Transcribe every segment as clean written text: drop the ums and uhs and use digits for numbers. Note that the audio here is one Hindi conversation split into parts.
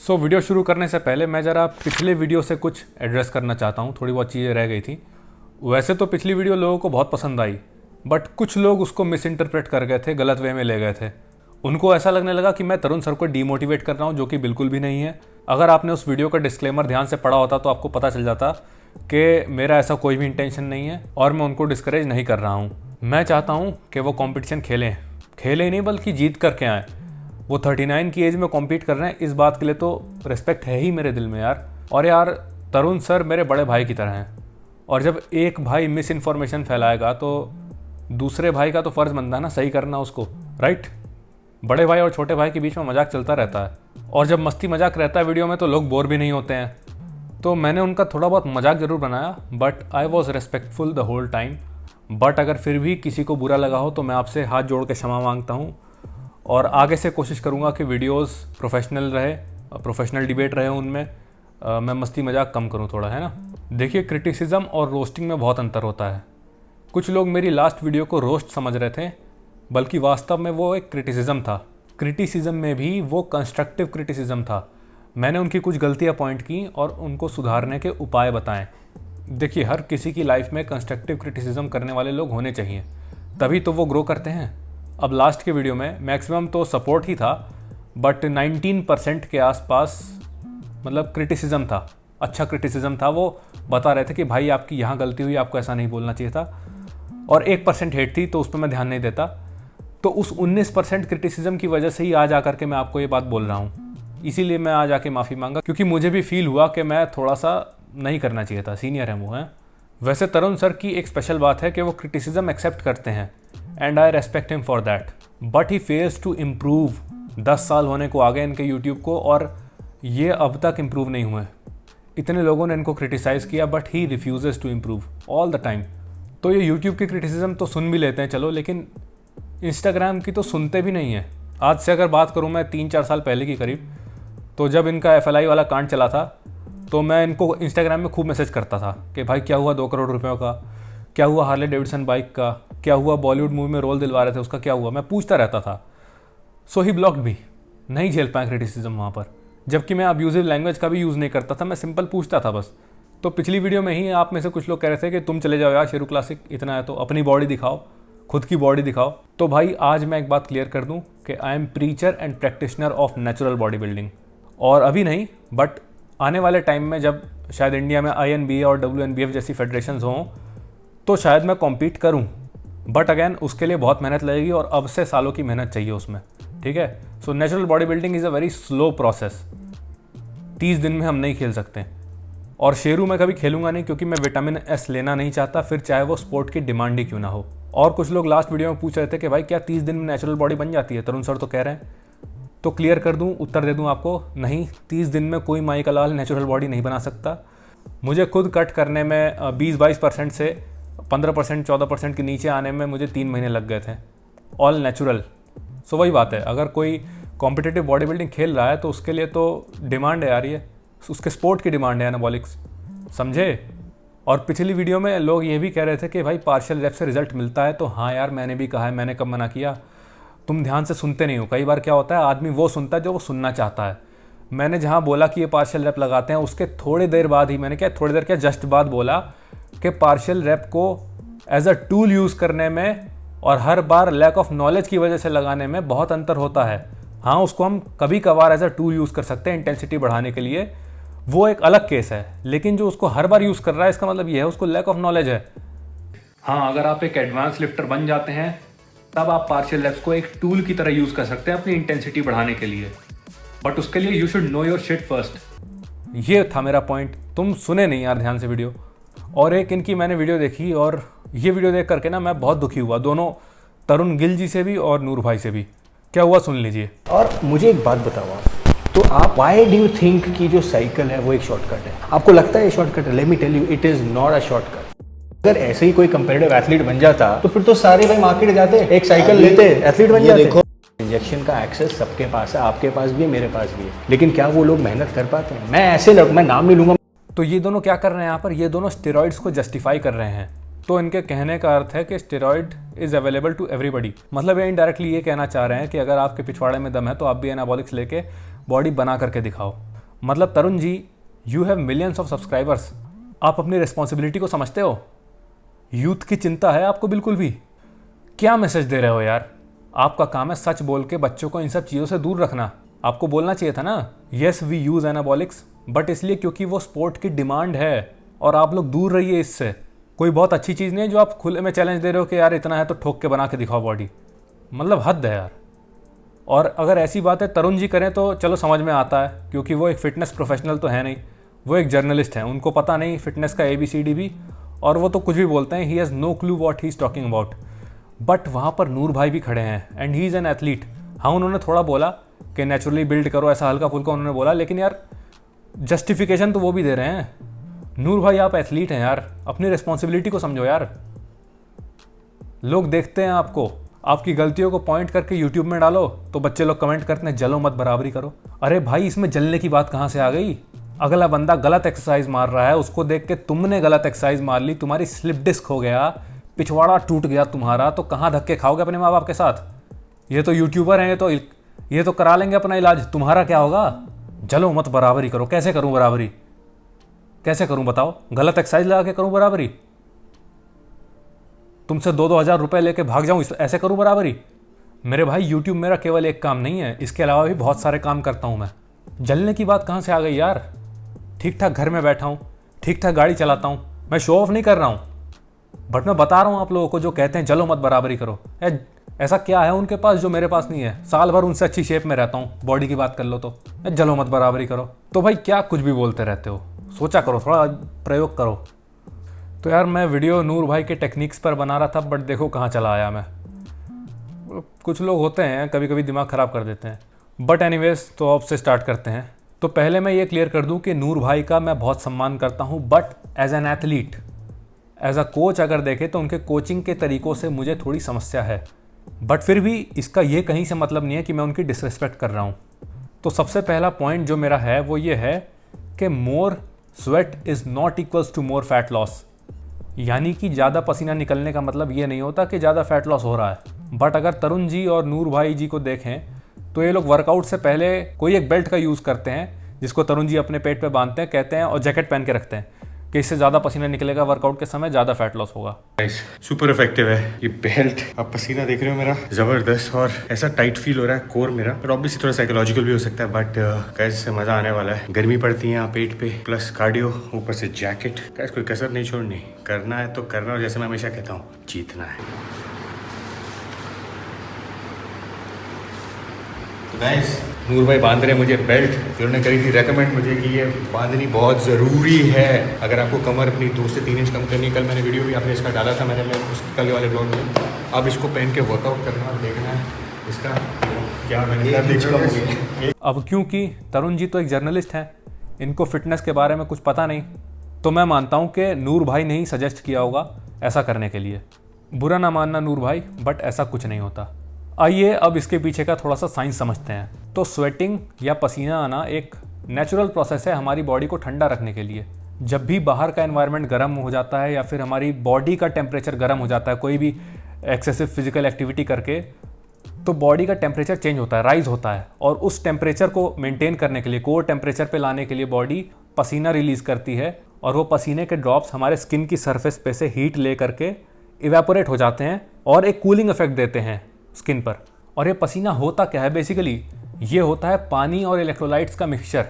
वीडियो शुरू करने से पहले मैं ज़रा पिछले वीडियो से कुछ एड्रेस करना चाहता हूँ। थोड़ी बहुत चीज़ें रह गई थी। वैसे तो पिछली वीडियो लोगों को बहुत पसंद आई, बट कुछ लोग उसको मिस इंटरप्रेट कर गए थे, गलत वे में ले गए थे। उनको ऐसा लगने लगा कि मैं तरुण सर को डीमोटिवेट कर रहा हूँ, जो कि बिल्कुल भी नहीं है। अगर आपने उस वीडियो का डिस्क्लेमर ध्यान से पढ़ा होता तो आपको पता चल जाता कि मेरा ऐसा कोई भी इंटेंशन नहीं है और मैं उनको डिस्करेज नहीं कर रहा हूँ। मैं चाहता हूँ कि वो कंपटीशन खेलें ही नहीं, बल्कि जीत करके आएँ। वो 39 की एज में कॉम्पीट कर रहे हैं, इस बात के लिए तो रिस्पेक्ट है ही मेरे दिल में यार। और यार तरुण सर मेरे बड़े भाई की तरह हैं, और जब एक भाई मिस इन्फॉर्मेशन फैलाएगा तो दूसरे भाई का तो फ़र्ज़ बनता है ना सही करना उसको, राइट। बड़े भाई और छोटे भाई के बीच में मजाक चलता रहता है, और जब मस्ती मजाक रहता है वीडियो में तो लोग बोर भी नहीं होते हैं। तो मैंने उनका थोड़ा बहुत मजाक ज़रूर बनाया, but I was respectful the whole time. But अगर फिर भी किसी को बुरा लगा हो तो मैं आपसे हाथ जोड़ के क्षमा मांगता हूँ, और आगे से कोशिश करूँगा कि वीडियोस प्रोफेशनल रहे, प्रोफेशनल डिबेट रहे उनमें। मैं मस्ती मजाक कम करूँ थोड़ा, है ना। देखिए, क्रिटिसिज्म और रोस्टिंग में बहुत अंतर होता है। कुछ लोग मेरी लास्ट वीडियो को रोस्ट समझ रहे थे, बल्कि वास्तव में वो एक क्रिटिसिज्म था। क्रिटिसिज्म में भी वो कंस्ट्रक्टिव क्रिटिसिज्म था। मैंने उनकी कुछ गलतियाँ पॉइंट की और उनको सुधारने के उपाय बताएं। देखिए, हर किसी की लाइफ में कंस्ट्रक्टिव क्रिटिसिज्म करने वाले लोग होने चाहिए, तभी तो वो ग्रो करते हैं। अब लास्ट के वीडियो में मैक्सिमम तो सपोर्ट ही था, बट 19% के आसपास मतलब क्रिटिसिज्म था, अच्छा क्रिटिसिज्म था। वो बता रहे थे कि भाई आपकी यहाँ गलती हुई, आपको ऐसा नहीं बोलना चाहिए था। और 1% हेट थी, तो उस पर मैं ध्यान नहीं देता। तो उस 19% क्रिटिसिज्म की वजह से ही आज आकर के मैं आपको ये बात बोल रहा हूँ। इसीलिए मैं आज आके माफ़ी मांगा, क्योंकि मुझे भी फील हुआ कि मैं थोड़ा सा नहीं करना चाहिए था, सीनियर है वो हैं। वैसे तरुण सर की एक स्पेशल बात है कि वो क्रिटिसिज्म एक्सेप्ट करते हैं, and I respect him for that. But he fails to improve. 10 साल होने को आ गए इनके यूट्यूब को, और ये अब तक इम्प्रूव नहीं हुए। इतने लोगों ने इनको क्रिटिसाइज़ किया, but he refuses to improve all the time. तो ये यूट्यूब की क्रिटिसिज्म तो सुन भी लेते हैं चलो, लेकिन इंस्टाग्राम की तो सुनते भी नहीं है। आज से अगर बात करूँ मैं 3-4 साल पहले की करीब, तो जब इनका FLI वाला कांड चला था, तो मैं इनको इंस्टाग्राम में खूब मैसेज करता था कि भाई क्या हुआ 2 करोड़ रुपयों का, क्या हुआ हार्ले डेविडसन बाइक का, क्या हुआ बॉलीवुड मूवी में रोल दिलवा रहे थे उसका क्या हुआ, मैं पूछता रहता था। सो ही ब्लॉक्ड भी, नहीं झेल पाए क्रिटिसिज्म वहाँ पर। जबकि मैं अब्यूजिव लैंग्वेज का भी यूज़ नहीं करता था, मैं सिंपल पूछता था बस। तो पिछली वीडियो में ही आप में से कुछ लोग कह रहे थे कि तुम चले जाओ यार शेरू क्लासिक, इतना है तो अपनी बॉडी दिखाओ, खुद की बॉडी दिखाओ। तो भाई आज मैं एक बात क्लियर कर दूँ कि I am preacher and practitioner of natural body building. और अभी नहीं, बट आने वाले टाइम में जब शायद इंडिया में INBA और WNBF जैसी फेडरेशंस हों, तो शायद मैं कॉम्पीट करूं। बट अगैन उसके लिए बहुत मेहनत लगेगी, और अब से सालों की मेहनत चाहिए उसमें, ठीक है। So natural body building is a very slow process. 30 दिन में हम नहीं खेल सकते, और शेरू मैं कभी खेलूंगा नहीं, क्योंकि मैं विटामिन S लेना नहीं चाहता, फिर चाहे वो स्पोर्ट की डिमांड ही क्यों ना हो। और कुछ लोग लास्ट वीडियो में पूछ रहे थे कि भाई क्या 30 दिन में नेचुरल बॉडी बन जाती है, तरुण सर तो कह रहे हैं। तो क्लियर कर दूं, उत्तर दे दूं आपको, नहीं, 30 दिन में कोई माई का लाल नेचुरल बॉडी नहीं बना सकता। मुझे खुद कट करने में 20-22% से 15%, 14% के नीचे आने में मुझे 3 महीने लग गए थे, ऑल नेचुरल। सो वही बात है, अगर कोई कॉम्पिटिटिव बॉडी बिल्डिंग खेल रहा है तो उसके लिए तो डिमांड है यार, ये उसके स्पोर्ट की डिमांड है, एनाबॉलिक्स, समझे। और पिछली वीडियो में लोग ये भी कह रहे थे कि भाई पार्शियल रेप से रिजल्ट मिलता है, तो हाँ यार मैंने भी कहा है, मैंने कब मना किया। तुम ध्यान से सुनते नहीं हो। कई बार क्या होता है, आदमी वो सुनता है जो वो सुनना चाहता है। मैंने जहाँ बोला कि ये पार्शियल रैप लगाते हैं, उसके थोड़ी देर बाद ही, मैंने क्या थोड़ी देर क्या जस्ट बाद बोला कि पार्शियल रैप को एज अ टूल यूज़ करने में और हर बार लैक ऑफ नॉलेज की वजह से लगाने में बहुत अंतर होता है। हाँ, उसको हम कभी कभार एज अ टूल यूज़ कर सकते हैं इंटेंसिटी बढ़ाने के लिए, वो एक अलग केस है। लेकिन जो उसको हर बार यूज़ कर रहा है, इसका मतलब ये है उसको लैक ऑफ नॉलेज है। हाँ, अगर आप एक एडवांस लिफ्टर बन जाते हैं, तब आप पार्शियल रैप्स को एक टूल की तरह यूज़ कर सकते हैं अपनी इंटेंसिटी बढ़ाने के लिए। बट उसके लिए you should know your shit first. ये था मेरा पॉइंट। तुम सुने नहीं यार ध्यान से वीडियो। और एक इनकी मैंने वीडियो देखी, और ये वीडियो देख करके ना मैं बहुत दुखी हुआ, दोनों तरुण गिल जी से भी और नूर भाई से भी। क्या हुआ सुन लीजिए। और मुझे एक बात बताओ आप, तो आप व्हाई डू यू थिंक कि जो साइकिल है वो एक शॉर्टकट है? आपको लगता है ये शॉर्टकट है? Let me tell you, it is not a shortcut. अगर ऐसे ही कोई कंपेटिटिव एथलीट बन जाता तो फिर तो सारे भाई मार्केट जाते, एक साइकिल लेते, एथलीट बन जाते। देखो, इंजेक्शन का एक्सेस सबके पास है, आपके पास भी है, मेरे पास भी है, लेकिन क्या वो लोग मेहनत कर पाते हैं? मैं नाम नहीं लूंगा। तो ये दोनों क्या कर रहे हैं यहाँ पर, ये दोनों स्टेरॉइड्स को जस्टिफाई कर रहे हैं। तो इनके कहने का अर्थ है कि steroid is available to everybody. मतलब ये इनडायरेक्टली ये कहना चाह रहे हैं कि अगर आपके पिछवाड़े में दम है तो आप भी एनाबॉलिक्स लेके बॉडी बना करके दिखाओ। मतलब Tarun ji, you have millions of subscribers, आप अपनी रिस्पॉन्सिबिलिटी को समझते हो? यूथ की चिंता है आपको बिल्कुल भी? क्या मैसेज दे रहे हो यार? आपका काम है सच बोल के बच्चों को इन सब चीज़ों से दूर रखना। आपको बोलना चाहिए था ना, yes we use anabolics, but इसलिए क्योंकि वो स्पोर्ट की डिमांड है और आप लोग दूर रहिए इससे। कोई बहुत अच्छी चीज़ नहीं है जो आप खुले में चैलेंज दे रहे हो कि यार इतना है तो ठोक के बना के दिखाओ बॉडी। मतलब हद है यार। और अगर ऐसी बातें तरुण जी करें तो चलो समझ में आता है, क्योंकि वो एक फ़िटनेस प्रोफेशनल तो है नहीं, वो एक जर्नलिस्ट हैं, उनको पता नहीं फिटनेस का ABCD भी, और वो तो कुछ भी बोलते हैं। He has no clue what he is talking about. But वहाँ पर नूर भाई भी खड़े हैं and he is an athlete. हाँ, उन्होंने थोड़ा बोला कि नेचुरली बिल्ड करो, ऐसा हल्का फुल्का उन्होंने बोला, लेकिन यार जस्टिफिकेशन तो वो भी दे रहे हैं। नूर भाई आप एथलीट हैं यार, अपनी रिस्पॉन्सिबिलिटी को समझो यार। लोग देखते हैं आपको, आपकी गलतियों को पॉइंट करके यूट्यूब में डालो तो बच्चे लोग कमेंट करते हैं जलो मत, बराबरी करो। अरे भाई, इसमें जलने की बात कहाँ से आ गई? अगला बंदा गलत एक्सरसाइज मार रहा है, उसको देख के तुमने गलत एक्सरसाइज मार ली, तुम्हारी स्लिप डिस्क हो गया, पिछवाड़ा टूट गया तुम्हारा, तो कहाँ धक्के खाओगे अपने माँ बाप के साथ? ये तो यूट्यूबर हैं, ये तो करा लेंगे अपना इलाज, तुम्हारा क्या होगा? जलो मत, बराबरी करो। कैसे करूं बराबरी? कैसे करूं बताओ? गलत एक्सरसाइज लगा के करूं बराबरी? तुमसे 2-2 हज़ार रुपए लेके भाग जाऊं, ऐसे करूं बराबरी? मेरे भाई, यूट्यूब मेरा केवल एक काम नहीं है, इसके अलावा भी बहुत सारे काम करता हूं मैं। जलने की बात कहाँ से आ गई यार? ठीक ठाक घर में बैठा हूँ, ठीक ठाक गाड़ी चलाता हूँ, मैं शो ऑफ नहीं कर रहा हूँ, बट मैं बता रहा हूँ आप लोगों को जो कहते हैं जलो मत, बराबरी करो। ऐसा क्या है उनके पास जो मेरे पास नहीं है? साल भर उनसे अच्छी शेप में रहता हूँ, बॉडी की बात कर लो तो जलो मत, बराबरी करो। तो भाई क्या कुछ भी बोलते रहते हो? सोचा करो, थोड़ा प्रयोग करो। तो यार मैं वीडियो नूर भाई के टेक्निक्स पर बना रहा था, बट देखो कहाँ चला आया मैं। कुछ लोग होते हैं कभी कभी दिमाग ख़राब कर देते हैं। बट एनीवेज, तो अब से स्टार्ट करते हैं। तो पहले मैं ये क्लियर कर दूं कि नूर भाई का मैं बहुत सम्मान करता हूं, but as an athlete, as a coach अगर देखें तो उनके कोचिंग के तरीक़ों से मुझे थोड़ी समस्या है। बट फिर भी इसका ये कहीं से मतलब नहीं है कि मैं उनकी डिसरिस्पेक्ट कर रहा हूँ। तो सबसे पहला पॉइंट जो मेरा है वो ये है कि more sweat is not equals to more fat loss. यानी कि ज़्यादा पसीना निकलने का मतलब ये नहीं होता कि ज़्यादा फैट लॉस हो रहा है। बट अगर तरुण जी और नूर भाई जी को देखें तो ये लोग वर्कआउट से पहले कोई एक बेल्ट का यूज़ करते हैं, जिसको तरुण जी अपने पेट पे बांधते हैं, कहते हैं, और जैकेट पहन के रखते हैं कि इससे ज़्यादा पसीना निकलेगा, वर्कआउट के समय ज़्यादा फैट लॉस होगा। सुपर इफेक्टिव है ये बेल्ट। आप पसीना देख रहे हो मेरा, जबरदस्त, और ऐसा टाइट फील हो रहा है कोर मेरा। बट ऑब्वियसली थोड़ा साइकोलॉजिकल भी हो सकता है, बट गाइस मजा आने वाला है। गर्मी पड़ती है यहाँ पेट पे, प्लस कार्डियो, ऊपर से जैकेट। गाइस कोई कसर नहीं छोड़नी, करना है तो करना, और जैसे मैं हमेशा कहता हूँ, जीतना है। तो गाइस नूर भाई बांध रहे हैं मुझे बेल्ट। उन्होंने करी थी रेकमेंड मुझे कि ये बांधनी बहुत ज़रूरी है अगर आपको कमर अपनी 2 से 3 इंच कम करनी है। कल मैंने वीडियो भी आपने इसका डाला था, मैंने कल वाले ब्लॉग में। अब इसको पहन के वर्कआउट करना और देखना है इसका क्या मैंने। अब क्योंकि तरुण जी तो एक जर्नलिस्ट हैं, इनको फिटनेस के बारे में कुछ पता नहीं, तो मैं मानता हूँ कि नूर भाई ने ही सजेस्ट किया होगा ऐसा करने के लिए। बुरा ना मानना नूर भाई, बट ऐसा कुछ नहीं होता। आइए अब इसके पीछे का थोड़ा सा साइंस समझते हैं। तो स्वेटिंग या पसीना आना एक नेचुरल प्रोसेस है हमारी बॉडी को ठंडा रखने के लिए। जब भी बाहर का एनवायरनमेंट गर्म हो जाता है या फिर हमारी बॉडी का टेम्परेचर गर्म हो जाता है कोई भी एक्सेसिव फिजिकल एक्टिविटी करके, तो बॉडी का टेम्परेचर चेंज होता है, राइज होता है, और उस टेम्परेचर को मेंटेन करने के लिए, कोर टेम्परेचर पे लाने के लिए बॉडी पसीना रिलीज करती है, और वो पसीने के ड्रॉप्स हमारे स्किन की सरफेस पे से हीट ले करके इवेपोरेट हो जाते हैं और एक कूलिंग इफेक्ट देते हैं स्किन पर। और ये पसीना होता क्या है बेसिकली? ये होता है पानी और इलेक्ट्रोलाइट्स का मिक्सचर।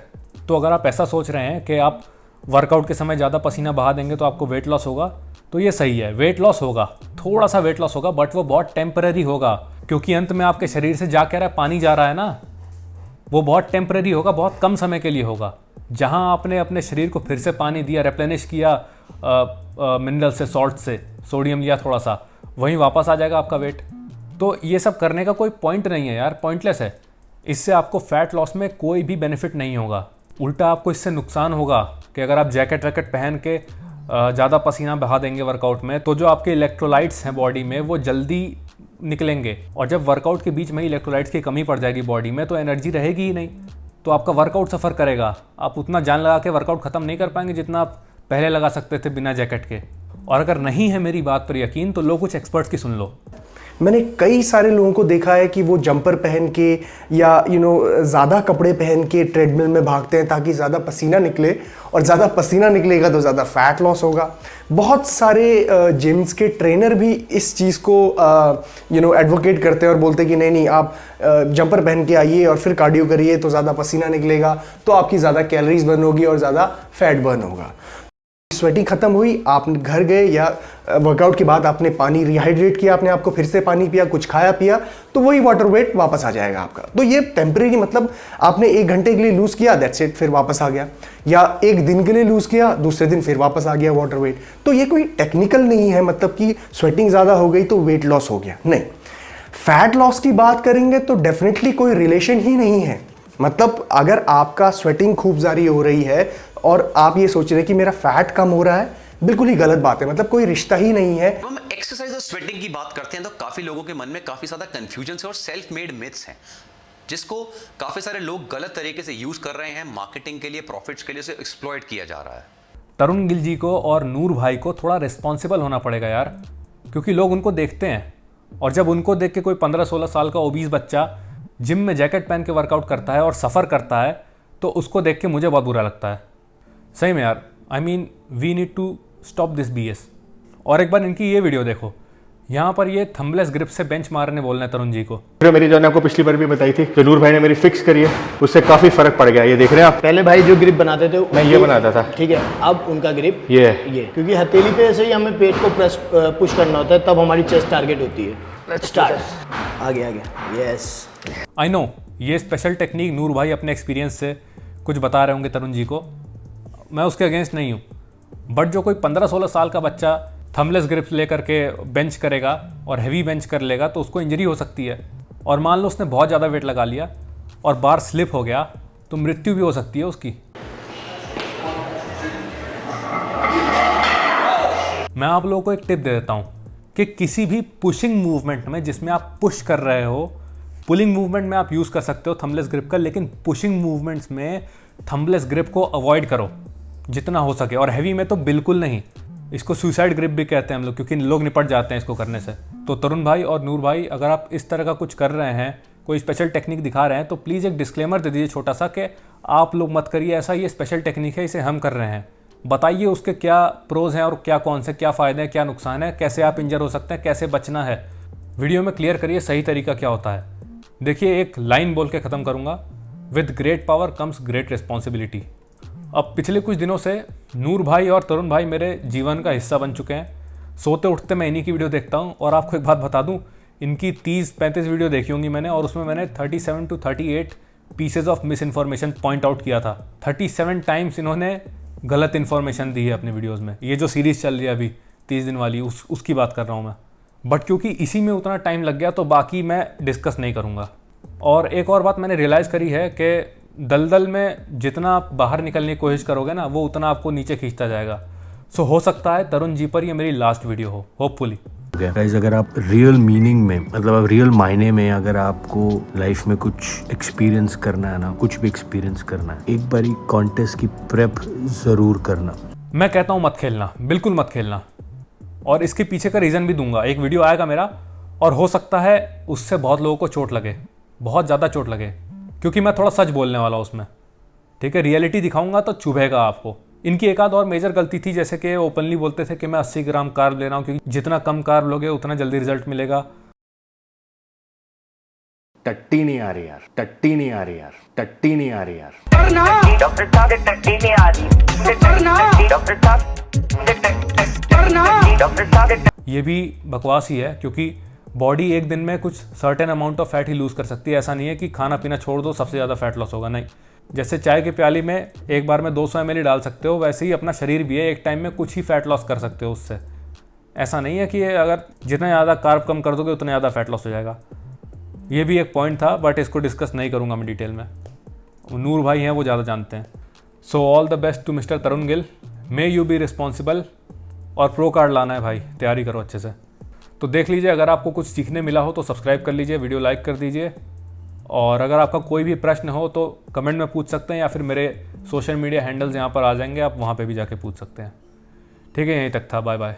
तो अगर आप ऐसा सोच रहे हैं कि आप वर्कआउट के समय ज़्यादा पसीना बहा देंगे तो आपको वेट लॉस होगा, तो ये सही है, वेट लॉस होगा, थोड़ा सा वेट लॉस होगा, बट वो बहुत टेम्पररी होगा, क्योंकि अंत में आपके शरीर से जा कह रहा है पानी जा रहा है ना, वो बहुत टेम्पररी होगा, बहुत कम समय के लिए होगा। जहाँ आपने अपने शरीर को फिर से पानी दिया, रिप्लेनिश किया मिनरल से, सॉल्ट से, सोडियम लिया थोड़ा सा, वहीं वापस आ जाएगा आपका वेट। तो ये सब करने का कोई पॉइंट नहीं है यार, पॉइंटलेस है। इससे आपको फैट लॉस में कोई भी बेनिफिट नहीं होगा, उल्टा आपको इससे नुकसान होगा कि अगर आप जैकेट वैकेट पहन के ज़्यादा पसीना बहा देंगे वर्कआउट में, तो जो आपके इलेक्ट्रोलाइट्स हैं बॉडी में वो जल्दी निकलेंगे, और जब वर्कआउट के बीच में ही इलेक्ट्रोलाइट्स की कमी पड़ जाएगी बॉडी में तो एनर्जी रहेगी ही नहीं, तो आपका वर्कआउट सफ़र करेगा। आप उतना जान लगा के वर्कआउट ख़त्म नहीं कर पाएंगे जितना आप पहले लगा सकते थे बिना जैकेट के। और अगर नहीं है मेरी बात पर यकीन तो लो कुछ एक्सपर्ट्स की सुन लो। मैंने कई सारे लोगों को देखा है कि वो जंपर पहन के या ज़्यादा कपड़े पहन के ट्रेडमिल में भागते हैं ताकि ज़्यादा पसीना निकले, और ज़्यादा पसीना निकलेगा तो ज़्यादा फैट लॉस होगा। बहुत सारे जिम्स के ट्रेनर भी इस चीज़ को एडवोकेट करते हैं और बोलते हैं कि नहीं आप जंपर पहन के आइए और फिर कार्डियो करिए तो ज़्यादा पसीना निकलेगा, तो आपकी ज़्यादा कैलोरीज बर्न होगी और ज़्यादा फैट बर्न होगा। स्वेटिंग खत्म हुई, आप घर गए या वर्कआउट के बाद आपने पानी रिहाइड्रेट किया, आपने आपको फिर से पानी पिया, कुछ खाया पिया, तो वही वाटर वेट वापस आ जाएगा आपका। तो ये टेम्परेरी, मतलब आपने 1 घंटे के लिए लूज किया, दैट्स इट, फिर वापस आ गया, या 1 दिन के लिए लूज किया, दूसरे दिन फिर वापस आ गया वाटर वेट। तो ये कोई टेक्निकल नहीं है, मतलब कि स्वेटिंग ज़्यादा हो गई तो वेट लॉस हो गया, नहीं। फैट लॉस की बात करेंगे तो डेफिनेटली कोई रिलेशन ही नहीं है। मतलब अगर आपका स्वेटिंग खूब जारी हो रही है और आप ये सोच रहे हैं कि मेरा फैट कम हो रहा है, बिल्कुल ही गलत बात है, मतलब कोई रिश्ता ही नहीं है। हम एक्सरसाइज और स्वेटिंग की बात करते हैं तो काफी लोगों के मन में काफी ज्यादा कंफ्यूजन है और सेल्फ मेड मिथ्स हैं, जिसको काफी सारे लोग गलत तरीके से यूज कर रहे हैं, मार्केटिंग के लिए, प्रॉफिट्स के लिए उसे एक्सप्लॉइट किया जा रहा है। तरुण गिल जी को और नूर भाई को थोड़ा रिस्पॉन्सिबल होना पड़ेगा यार, क्योंकि लोग उनको देखते हैं और जब उनको देख के कोई 15-16 साल का ओबीस बच्चा जिम में जैकेट पहन के वर्कआउट करता है और सफ़र करता है तो उसको देख के मुझे बहुत बुरा लगता है सही में यार। I mean we need to stop this BS। और एक बार इनकी ये वीडियो देखो, यहाँ पर ये थंबलेस ग्रिप से बेंच मारने बोल रहे हैं तरुण जी को। मेरी जो आपको पिछली बार भी बताई थी, जो नूर भाई ने मेरी फिक्स करी है, उससे काफी फर्क पड़ गया। ये देख रहे हैं आप, पहले भाई जो ग्रिप बनाते थे मैं ये बनाता था, ठीक है, अब उनका ग्रिप ये है। ये क्योंकि हथेली पे ऐसे ही हमें पेट को प्रेस पुश करना होता है, तब हमारी चेस्ट टारगेट होती है। स्टार्ट, आगे आगे, यस। आई नो ये स्पेशल टेक्निक नूर भाई अपने एक्सपीरियंस से कुछ बता रहे होंगे तरुण जी को, मैं उसके अगेंस्ट नहीं हूँ, बट जो कोई 15-16 साल का बच्चा थंबलेस ग्रिप्स लेकर के बेंच करेगा और हैवी बेंच कर लेगा तो उसको इंजरी हो सकती है। और मान लो उसने बहुत ज़्यादा वेट लगा लिया और बार स्लिप हो गया तो मृत्यु भी हो सकती है उसकी। मैं आप लोगों को एक टिप दे देता हूँ कि किसी भी पुशिंग मूवमेंट में जिसमें आप पुश कर रहे हो, पुलिंग मूवमेंट में आप यूज़ कर सकते हो थंबलेस ग्रिप का, लेकिन पुशिंग मूवमेंट्स में थंबलेस ग्रिप को अवॉइड करो जितना हो सके, और हैवी में तो बिल्कुल नहीं। इसको सुसाइड ग्रिप भी कहते हैं हम लोग, क्योंकि लोग निपट जाते हैं इसको करने से। तो तरुण भाई और नूर भाई, अगर आप इस तरह का कुछ कर रहे हैं, कोई स्पेशल टेक्निक दिखा रहे हैं, तो प्लीज़ एक डिस्क्लेमर दे दीजिए छोटा सा कि आप लोग मत करिए ऐसा, ये स्पेशल टेक्निक है, इसे हम कर रहे हैं। बताइए उसके क्या प्रोज हैं और क्या कौन से क्या फ़ायदे हैं, क्या नुकसान है, कैसे आप इंजर हो सकते हैं, कैसे बचना है। वीडियो में क्लियर करिए सही तरीका क्या होता है। देखिए एक लाइन बोल के ख़त्म करूँगा, with great power comes great responsibility. अब पिछले कुछ दिनों से नूर भाई और तरुण भाई मेरे जीवन का हिस्सा बन चुके हैं। सोते उठते मैं इन्हीं की वीडियो देखता हूँ, और आपको एक बात बता दूँ, इनकी 30-35 वीडियो देखी होंगी मैंने, और उसमें मैंने 37 to 38 pieces of miss information point out किया था। 37 टाइम्स इन्होंने गलत इन्फॉर्मेशन दी है अपने वीडियोज़ में। ये जो सीरीज़ चल रही है अभी 30 दिन वाली, उसकी बात कर रहा हूँ मैं, बट क्योंकि इसी में उतना टाइम लग गया तो बाकी मैं डिस्कस नहीं करूँगा। और एक और बात मैंने रियलाइज़ करी है कि दलदल में जितना आप बाहर निकलने की कोशिश करोगे ना, वो उतना आपको नीचे खींचता जाएगा। सो हो सकता है तरुण जी पर ये मेरी लास्ट वीडियो हो, होपफुली। गाइस, अगर आप रियल मीनिंग में, मतलब आप रियल मायने में अगर आपको लाइफ में कुछ एक्सपीरियंस करना है ना, कुछ भी एक्सपीरियंस करना है, एक बारी कॉन्टेस्ट की प्रेप ज़रूर करना। मैं कहता हूँ मत खेलना, बिल्कुल मत खेलना, और इसके पीछे का रीज़न भी दूंगा। एक वीडियो आएगा मेरा, और हो सकता है उससे बहुत लोगों को चोट लगे, बहुत ज़्यादा चोट लगे, क्योंकि मैं थोड़ा सच बोलने वाला हूँ उसमें, ठीक है। रियलिटी दिखाऊंगा तो चुभेगा आपको। इनकी एक आध और मेजर गलती थी, जैसे कि ओपनली बोलते थे कि मैं 80 ग्राम कार्ब ले रहा हूँ, क्योंकि जितना कम कार्ब लोगे उतना जल्दी रिजल्ट मिलेगा। टट्टी नहीं आ रही यार, टट्टी नहीं आ रही यार, टट्टी नहीं आ रही यार। डॉक्टर साहब टट्टी नहीं आ रही, डॉक्टर साहब। ये भी बकवास ही है, क्योंकि बॉडी एक दिन में कुछ सर्टेन अमाउंट ऑफ फैट ही लूज़ कर सकती है। ऐसा नहीं है कि खाना पीना छोड़ दो सबसे ज़्यादा फैट लॉस होगा, नहीं। जैसे चाय की प्याली में एक बार में 200 ml डाल सकते हो, वैसे ही अपना शरीर भी है, एक टाइम में कुछ ही फैट लॉस कर सकते हो उससे। ऐसा नहीं है कि अगर जितना ज़्यादा कार्ब कम कर दोगे उतना ज़्यादा फैट लॉस हो जाएगा। ये भी एक पॉइंट था, बट इसको डिस्कस नहीं करूँगा मैं डिटेल में, नूर भाई हैं वो ज़्यादा जानते हैं। So all the best to mister Tarun Gill, may you be responsible, और प्रो कार्ड लाना है भाई, तैयारी करो अच्छे से। तो देख लीजिए, अगर आपको कुछ सीखने मिला हो तो सब्सक्राइब कर लीजिए, वीडियो लाइक कर दीजिए, और अगर आपका कोई भी प्रश्न हो तो कमेंट में पूछ सकते हैं, या फिर मेरे सोशल मीडिया हैंडल्स यहाँ पर आ जाएंगे, आप वहाँ पे भी जाके पूछ सकते हैं। ठीक है, यहीं तक था, बाय बाय।